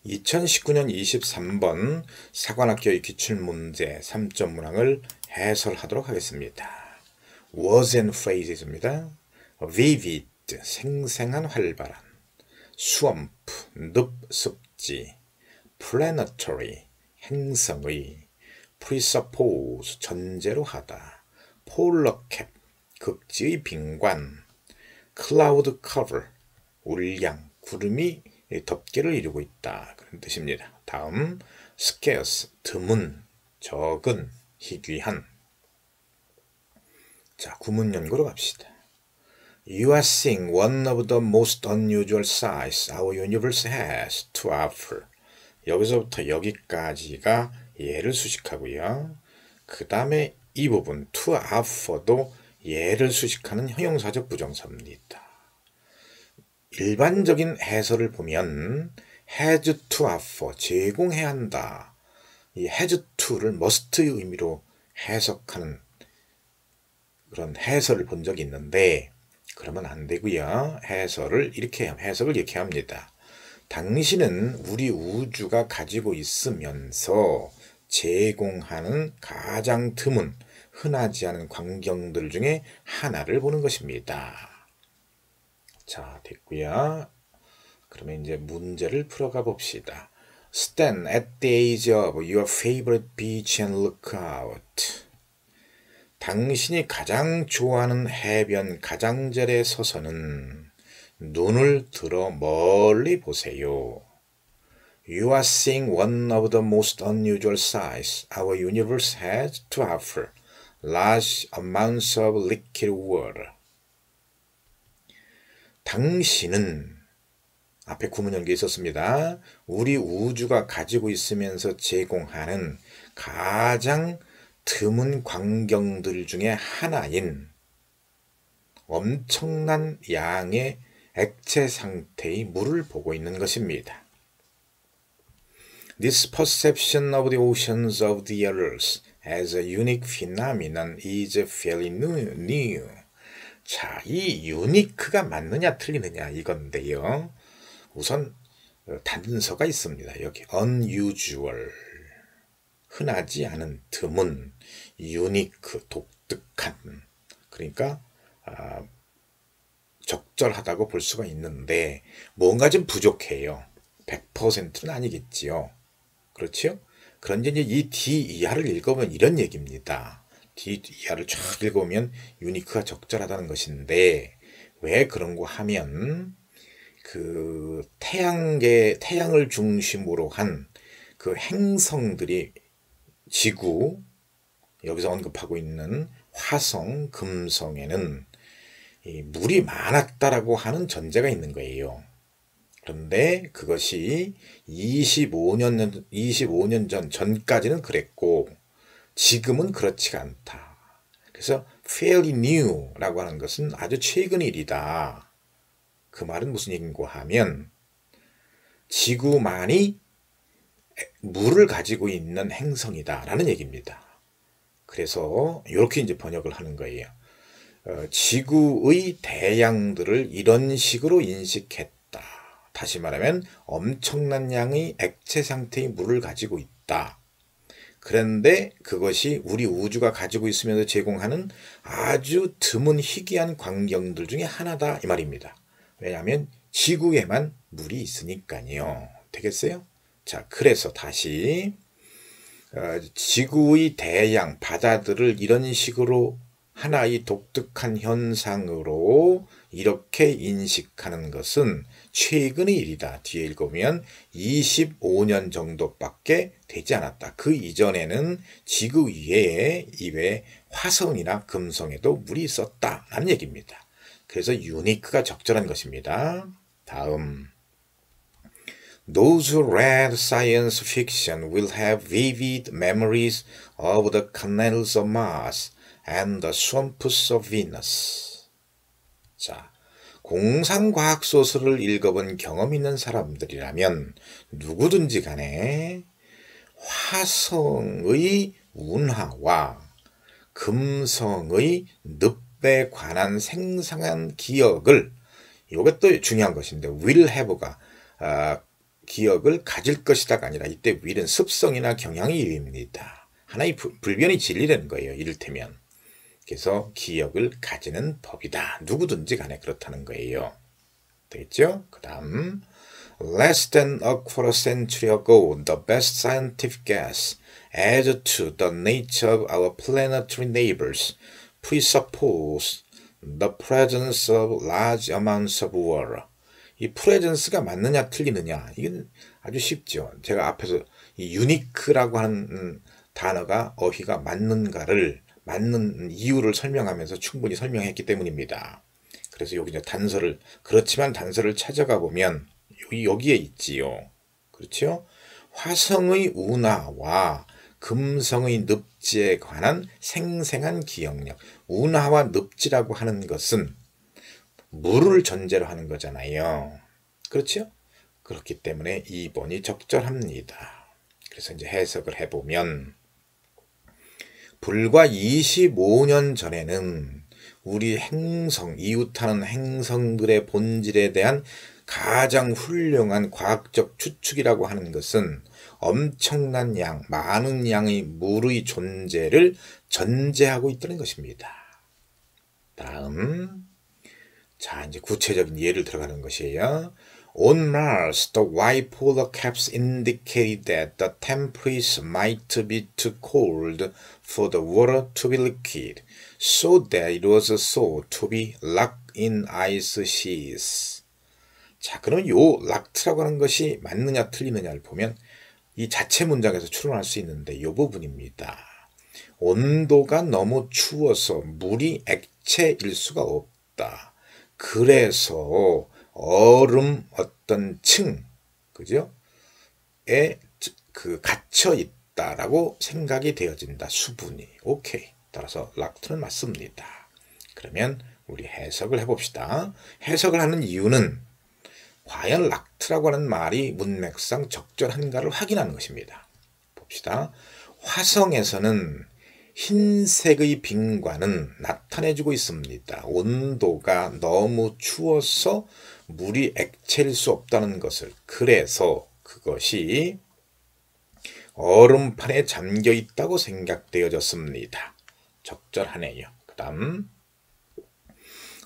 2019년 23번 사관학교의 기출문제 3점 문항을 해설하도록 하겠습니다. Words and phrases입니다. Vivid, 생생한 활발한. Swamp, 늪, 습지. Planetary, 행성의. Presuppose, 전제로 하다. Polar cap, 극지의 빙관. Cloud cover, 울량, 구름이 덮개를 이루고 있다. 그런 뜻입니다. 다음, scarce, 드문, 적은, 희귀한. 자, 구문 연구로 갑시다. You are seeing one of the most unusual sights our universe has to offer. 여기서부터 여기까지가 예를 수식하고요. 그 다음에 이 부분 to offer도 예를 수식하는 형용사적 부정사입니다. 일반적인 해설을 보면 has to offer, 제공해야 한다. 이 has to를 must의 의미로 해석하는 그런 해설을 본 적이 있는데 그러면 안 되고요. 해석을 이렇게 합니다. 당신은 우리 우주가 가지고 있으면서 제공하는 가장 드문, 흔하지 않은 광경들 중에 하나를 보는 것입니다. 자, 됐고요. 그러면 이제 문제를 풀어가 봅시다. Stand at the edge of your favorite beach and look out. 당신이 가장 좋아하는 해변 가장자리에 서서는 눈을 들어 멀리 보세요. You are seeing one of the most unusual sights our universe has to offer. Large amounts of liquid water. 당신은 앞에 구문 연결이 있었습니다. 우리 우주가 가지고 있으면서 제공하는 가장 드문 광경들 중에 하나인 엄청난 양의 액체 상태의 물을 보고 있는 것입니다. This perception of the oceans of the earth as a unique phenomenon is fairly new. 자, 이 유니크가 맞느냐 틀리느냐 이건데요. 우선 단서가 있습니다. 여기 unusual, 흔하지 않은, 드문, 유니크, 독특한. 그러니까 적절하다고 볼 수가 있는데 뭔가 좀 부족해요. 100%는 아니겠지요. 그렇죠? 그런데 이제 이 D 이하를 읽어보면 이런 얘기입니다. D 이하를 쫙 읽어보면 유니크가 적절하다는 것인데 왜 그런고 하면 그 태양을 중심으로 한 그 행성들이 지구, 여기서 언급하고 있는 화성, 금성에는 이 물이 많았다라고 하는 전제가 있는 거예요. 그런데 그것이 25년 전까지는 그랬고 지금은 그렇지가 않다. 그래서 fairly new라고 하는 것은 아주 최근 일이다. 그 말은 무슨 얘기인가 하면 지구만이 물을 가지고 있는 행성이다라는 얘기입니다. 그래서 이렇게 이제 번역을 하는 거예요. 지구의 대양들을 이런 식으로 인식했다. 다시 말하면 엄청난 양의 액체 상태의 물을 가지고 있다. 그런데 그것이 우리 우주가 가지고 있으면서 제공하는 아주 드문 희귀한 광경들 중에 하나다 이 말입니다. 왜냐하면 지구에만 물이 있으니까요. 되겠어요? 자, 그래서 다시 지구의 대양, 바다들을 이런 식으로 하나의 독특한 현상으로 이렇게 인식하는 것은 최근의 일이다. 뒤에 읽으면 25년 정도밖에 되지 않았다. 그 이전에는 지구 이외에 화성이나 금성에도 물이 있었다라는 얘기입니다. 그래서 유니크가 적절한 것입니다. 다음. Those who read science fiction will have vivid memories of the canals of Mars and the swamps of Venus. 자, 공상과학 소설을 읽어본 경험 있는 사람들이라면 누구든지 간에 화성의 운하와 금성의 늪에 관한 생생한 기억을, 이것도 중요한 것인데 will have가 기억을 가질 것이다가 아니라 이때 will은 습성이나 경향의 이유입니다. 하나의 불변의 진리라는 거예요. 이를테면. 그래서 기억을 가지는 법이다. 누구든지 간에 그렇다는 거예요. 되겠죠? 그 다음 Less than a quarter century ago, the best scientific guess as to the nature of our planetary neighbors presuppose the presence of large amounts of water. 이 presence가 맞느냐 틀리느냐 이건 아주 쉽죠. 제가 앞에서 이 unique라고 하는 단어가 어휘가 맞는가를 맞는 이유를 설명하면서 충분히 설명했기 때문입니다. 그래서 여기 이제 단서를 그렇지만 단서를 찾아가 보면 여기에 있지요. 그렇죠? 화성의 운하와 금성의 늪지에 관한 생생한 기억력. 운하와 늪지라고 하는 것은 물을 전제로 하는 거잖아요. 그렇죠? 그렇기 때문에 2번이 적절합니다. 그래서 이제 해석을 해보면 불과 25년 전에는 우리 행성, 이웃하는 행성들의 본질에 대한 가장 훌륭한 과학적 추측이라고 하는 것은 엄청난 양, 많은 양의 물의 존재를 전제하고 있다는 것입니다. 다음, 자 이제 구체적인 예를 들어가는 것이에요. On Mars, the white polar caps indicated that the temperature might be too cold for the water to be liquid, so that it was thought to be locked in ice sheets. 자, 그러면 요 locked라고 하는 것이 맞느냐 틀리느냐를 보면 이 자체 문장에서 추론할 수 있는데 이 부분입니다. 온도가 너무 추워서 물이 액체일 수가 없다. 그래서 얼음 어떤 층, 그죠? 에 갇혀 있다라고 생각이 되어진다. 수분이. 오케이. 따라서 락트는 맞습니다. 그러면 우리 해석을 해봅시다. 해석을 하는 이유는 과연 락트라고 하는 말이 문맥상 적절한가를 확인하는 것입니다. 봅시다. 화성에서는 흰색의 빙관은 나타내주고 있습니다. 온도가 너무 추워서 물이 액체일 수 없다는 것을. 그래서 그것이 얼음판에 잠겨 있다고 생각되어졌습니다. 적절하네요. 그 다음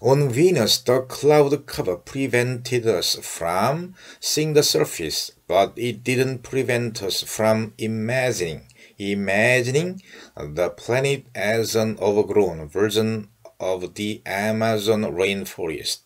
On Venus, the cloud cover prevented us from seeing the surface, but it didn't prevent us from imagining the planet as an overgrown version of the Amazon rainforest.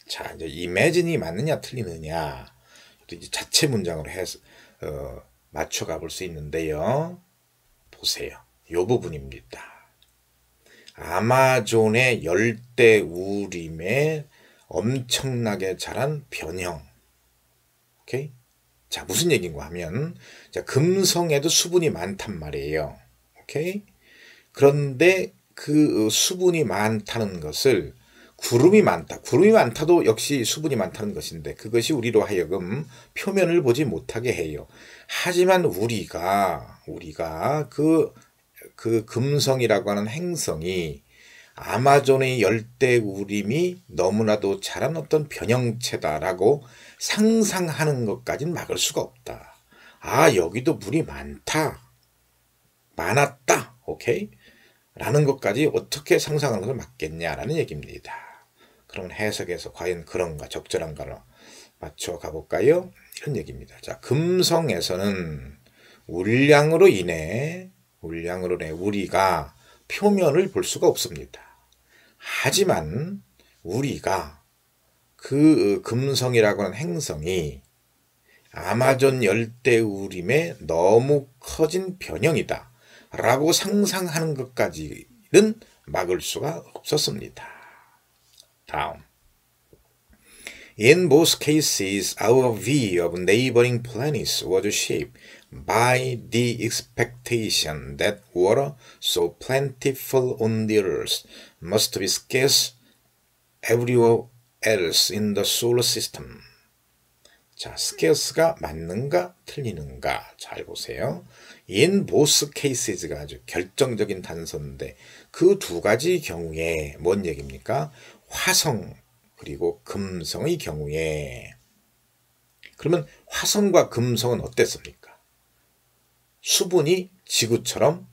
자, 이제 imagine이 맞느냐 틀리느냐 이제 자체 문장으로 해서 맞춰가 볼 수 있는데요. 보세요. 이 부분입니다. 아마존의 열대 우림에 엄청나게 자란 변형. 오케이? 자, 무슨 얘기인가 하면, 자, 금성에도 수분이 많단 말이에요. 오케이? 그런데 그 수분이 많다는 것을 구름이 많다. 구름이 많다도 역시 수분이 많다는 것인데 그것이 우리로 하여금 표면을 보지 못하게 해요. 하지만 우리가 그 금성이라고 하는 행성이 아마존의 열대우림이 너무나도 자란 어떤 변형체다라고 상상하는 것까지는 막을 수가 없다. 아, 여기도 물이 많았다. 오케이? 라는 것까지 어떻게 상상하는 것을 막겠냐라는 얘기입니다. 그럼 해석에서 과연 그런가 적절한가로 맞춰 가볼까요? 이런 얘기입니다. 자, 금성에서는 울량으로 인해 우리가 표면을 볼 수가 없습니다. 하지만 우리가 그 금성이라고 하는 행성이 아마존 열대우림에 너무 커진 변형이다 라고 상상하는 것까지는 막을 수가 없었습니다. 다음 In both cases, our view of neighboring planets was shaped by the expectation that water so plentiful on the earth must be scarce everywhere else in the solar system. 자, scarce가 맞는가 틀리는가 잘 보세요. In both cases가 아주 결정적인 단서인데 그 두 가지 경우에 뭔 얘기입니까? 화성 그리고 금성의 경우에 그러면 화성과 금성은 어땠습니까? 수분이 지구처럼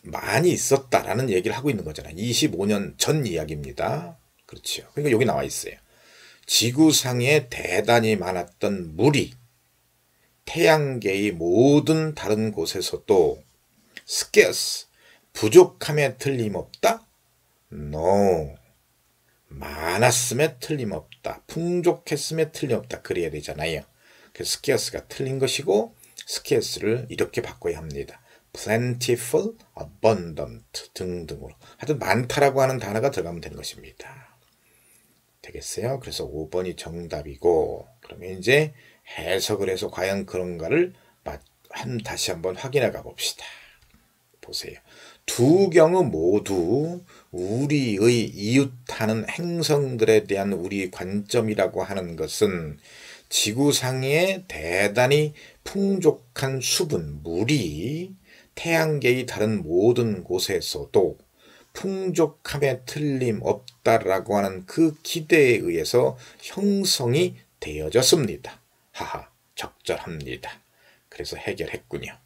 많이 있었다라는 얘기를 하고 있는 거잖아요. 25년 전 이야기입니다. 그렇죠. 그러니까 여기 나와 있어요. 지구상에 대단히 많았던 물이 태양계의 모든 다른 곳에서도 scarce, 부족함에 틀림없다? No. 많았음에 틀림없다. 풍족했음에 틀림없다. 그래야 되잖아요. 그래서 scarce가 틀린 것이고 scarce를 이렇게 바꿔야 합니다. plentiful, abundant 등등으로. 하여튼 많다라고 하는 단어가 들어가면 되는 것입니다. 되겠어요? 그래서 5번이 정답이고, 그러면 이제 해석을 해서 과연 그런가를 다시 한번 확인해 가봅시다. 보세요. 두 경우 모두 우리의 이웃하는 행성들에 대한 우리의 관점이라고 하는 것은 지구상에 대단히 풍족한 수분, 물이 태양계의 다른 모든 곳에서도 풍족함에 틀림없다라고 하는 그 기대에 의해서 형성이 되어졌습니다. 하하, 적절합니다. 그래서 해결했군요.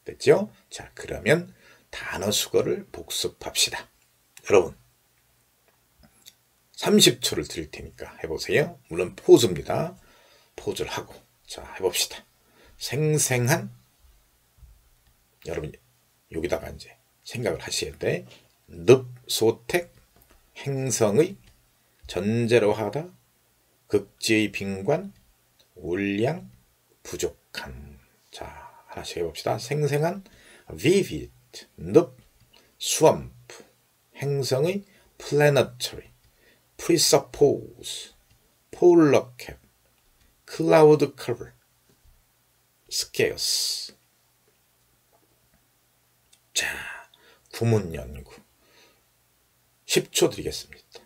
됐죠? 자, 그러면 단어 수거를 복습합시다. 여러분, 30초를 드릴 테니까 해보세요. 물론 포즈입니다. 포즈를 하고, 자, 해봅시다. 생생한, 여러분, 여기다가 이제 생각을 하셔야 돼. 늪소택, 행성의, 전제로 하다, 극지의 빈관, 울량, 부족한. 자, 하나씩 해봅시다. 생생한, vivid, 늪, swamp, 행성의, planetary, presuppose, polar cap, cloud cover, scarce. 자, 구문 연구 10초 드리겠습니다.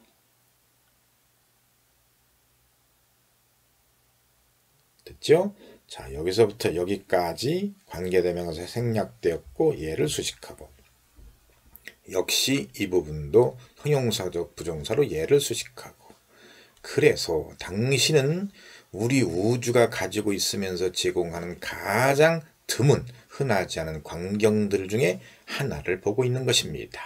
됐죠? 자, 여기서부터 여기까지 관계대명사 생략되었고 얘를 수식하고, 역시 이 부분도 형용사적 부정사로 얘를 수식하고. 그래서 당신은 우리 우주가 가지고 있으면서 제공하는 가장 드문, 흔하지 않은 광경들 중에 하나를 보고 있는 것입니다.